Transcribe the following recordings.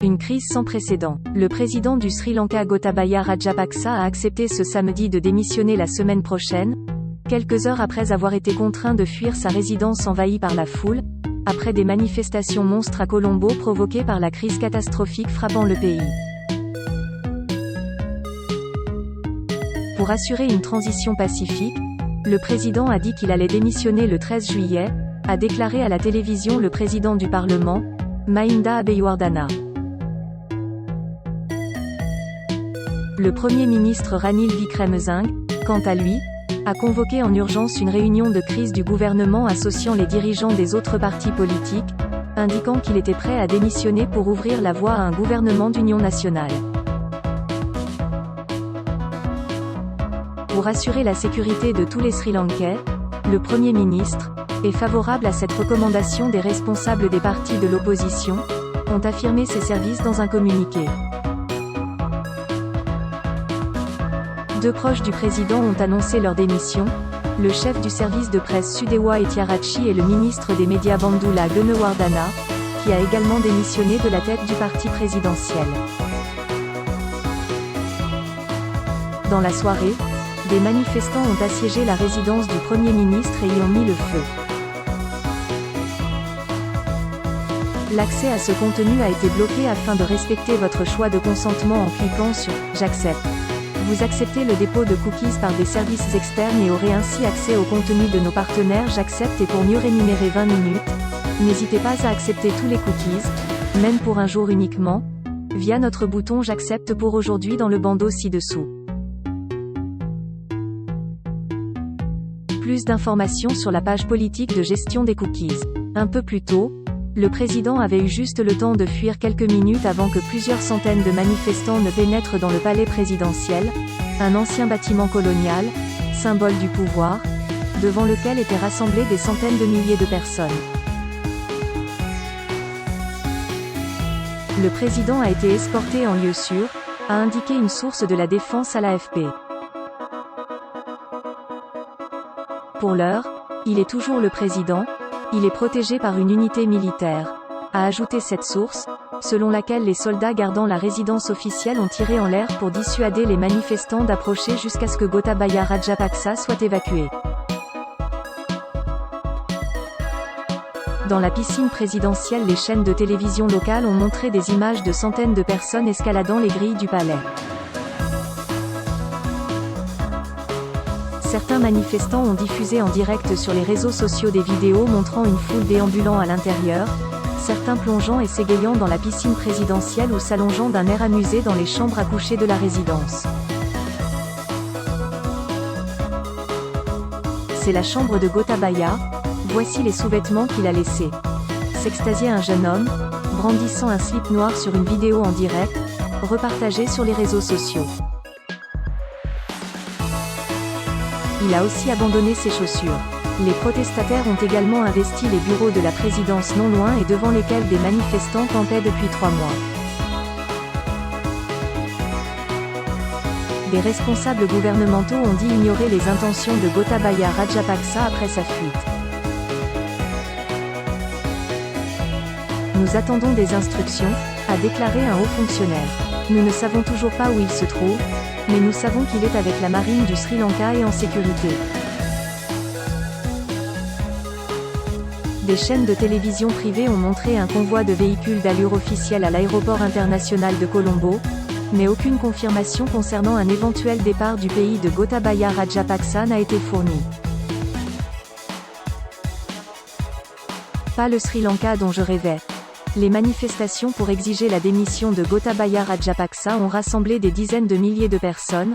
Une crise sans précédent. Le président du Sri Lanka Gotabaya Rajapaksa a accepté ce samedi de démissionner la semaine prochaine, quelques heures après avoir été contraint de fuir sa résidence envahie par la foule, après des manifestations monstres à Colombo provoquées par la crise catastrophique frappant le pays. Pour assurer une transition pacifique, le président a dit qu'il allait démissionner le 13 juillet, a déclaré à la télévision le président du Parlement, Mahinda Abeyewardena. Le Premier ministre Ranil Wickremesinghe, quant à lui, a convoqué en urgence une réunion de crise du gouvernement associant les dirigeants des autres partis politiques, indiquant qu'il était prêt à démissionner pour ouvrir la voie à un gouvernement d'union nationale. Pour assurer la sécurité de tous les Sri Lankais, le Premier ministre est favorable à cette recommandation des responsables des partis de l'opposition, ont affirmé ses services dans un communiqué. Deux proches du président ont annoncé leur démission, le chef du service de presse Sudewa Etiarachi et le ministre des médias Bandula Gunawardana, qui a également démissionné de la tête du parti présidentiel. Dans la soirée, des manifestants ont assiégé la résidence du Premier ministre et y ont mis le feu. L'accès à ce contenu a été bloqué afin de respecter votre choix de consentement en cliquant sur « J'accepte ». Vous acceptez le dépôt de cookies par des services externes et aurez ainsi accès au contenu de nos partenaires J'accepte et pour mieux rémunérer 20 minutes, n'hésitez pas à accepter tous les cookies, même pour un jour uniquement, via notre bouton J'accepte pour aujourd'hui dans le bandeau ci-dessous. Plus d'informations sur la page politique de gestion des cookies. Un peu plus tôt, le président avait eu juste le temps de fuir quelques minutes avant que plusieurs centaines de manifestants ne pénètrent dans le palais présidentiel, un ancien bâtiment colonial, symbole du pouvoir, devant lequel étaient rassemblées des centaines de milliers de personnes. Le président a été escorté en lieu sûr, a indiqué une source de la défense à l'AFP. Pour l'heure, il est toujours le président, il est protégé par une unité militaire, a ajouté cette source, selon laquelle les soldats gardant la résidence officielle ont tiré en l'air pour dissuader les manifestants d'approcher jusqu'à ce que Gotabaya Rajapaksa soit évacué. Dans la piscine présidentielle, les chaînes de télévision locales ont montré des images de centaines de personnes escaladant les grilles du palais. Certains manifestants ont diffusé en direct sur les réseaux sociaux des vidéos montrant une foule déambulant à l'intérieur, certains plongeant et s'égayant dans la piscine présidentielle ou s'allongeant d'un air amusé dans les chambres à coucher de la résidence. C'est la chambre de Gotabaya, voici les sous-vêtements qu'il a laissés. S'extasiait un jeune homme, brandissant un slip noir sur une vidéo en direct, repartagée sur les réseaux sociaux. Il a aussi abandonné ses chaussures. Les protestataires ont également investi les bureaux de la présidence non loin et devant lesquels des manifestants campaient depuis 3 mois. Des responsables gouvernementaux ont dit ignorer les intentions de Gotabaya Rajapaksa après sa fuite. Nous attendons des instructions, a déclaré un haut fonctionnaire. Nous ne savons toujours pas où il se trouve, mais nous savons qu'il est avec la marine du Sri Lanka et en sécurité. Des chaînes de télévision privées ont montré un convoi de véhicules d'allure officielle à l'aéroport international de Colombo, mais aucune confirmation concernant un éventuel départ du pays de Gotabaya Rajapaksa n'a été fournie. Pas le Sri Lanka dont je rêvais. Les manifestations pour exiger la démission de Gotabaya Rajapaksa ont rassemblé des dizaines de milliers de personnes,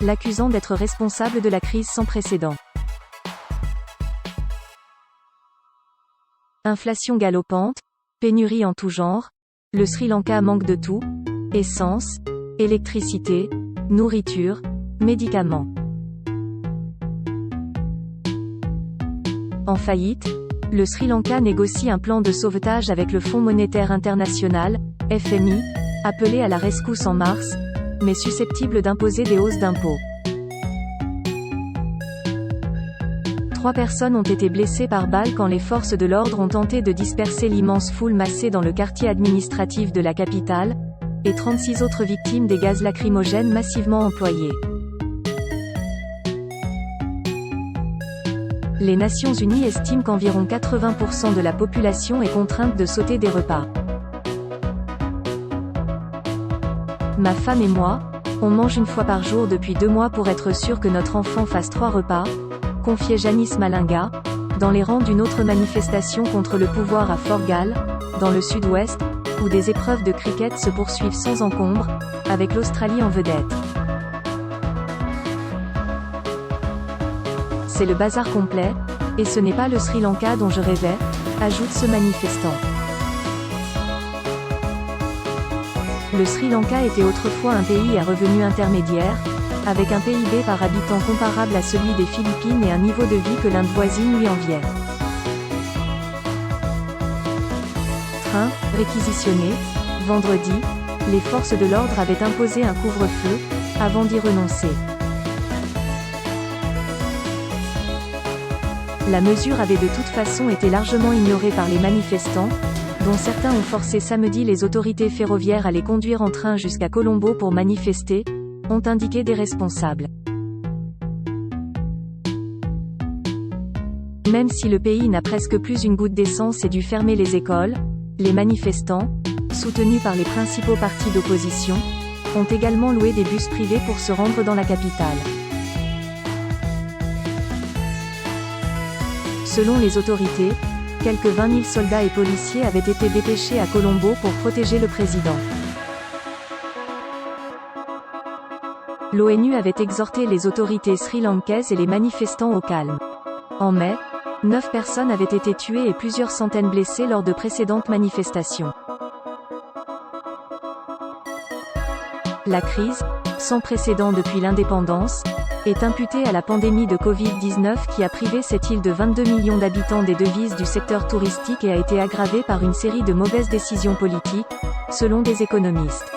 l'accusant d'être responsable de la crise sans précédent. Inflation galopante, pénurie en tout genre, le Sri Lanka manque de tout, essence, électricité, nourriture, médicaments. En faillite, le Sri Lanka négocie un plan de sauvetage avec le Fonds monétaire international, FMI, appelé à la rescousse en mars, mais susceptible d'imposer des hausses d'impôts. 3 personnes ont été blessées par balle quand les forces de l'ordre ont tenté de disperser l'immense foule massée dans le quartier administratif de la capitale, et 36 autres victimes des gaz lacrymogènes massivement employés. Les Nations Unies estiment qu'environ 80% de la population est contrainte de sauter des repas. Ma femme et moi, on mange une fois par jour depuis 2 mois pour être sûr que notre enfant fasse 3 repas, confiait Janice Malinga, dans les rangs d'une autre manifestation contre le pouvoir à Fort Gall, dans le sud-ouest, où des épreuves de cricket se poursuivent sans encombre, avec l'Australie en vedette. C'est le bazar complet, et ce n'est pas le Sri Lanka dont je rêvais, ajoute ce manifestant. Le Sri Lanka était autrefois un pays à revenu intermédiaire, avec un PIB par habitant comparable à celui des Philippines et un niveau de vie que l'Inde voisine lui enviait. Train, réquisitionné, vendredi, les forces de l'ordre avaient imposé un couvre-feu, avant d'y renoncer. La mesure avait de toute façon été largement ignorée par les manifestants, dont certains ont forcé samedi les autorités ferroviaires à les conduire en train jusqu'à Colombo pour manifester, ont indiqué des responsables. Même si le pays n'a presque plus une goutte d'essence et dû fermer les écoles, les manifestants, soutenus par les principaux partis d'opposition, ont également loué des bus privés pour se rendre dans la capitale. Selon les autorités, quelques 20 000 soldats et policiers avaient été dépêchés à Colombo pour protéger le président. L'ONU avait exhorté les autorités sri-lankaises et les manifestants au calme. En mai, 9 personnes avaient été tuées et plusieurs centaines blessées lors de précédentes manifestations. La crise, sans précédent depuis l'indépendance, est imputée à la pandémie de Covid-19 qui a privé cette île de 22 millions d'habitants des devises du secteur touristique et a été aggravée par une série de mauvaises décisions politiques, selon des économistes.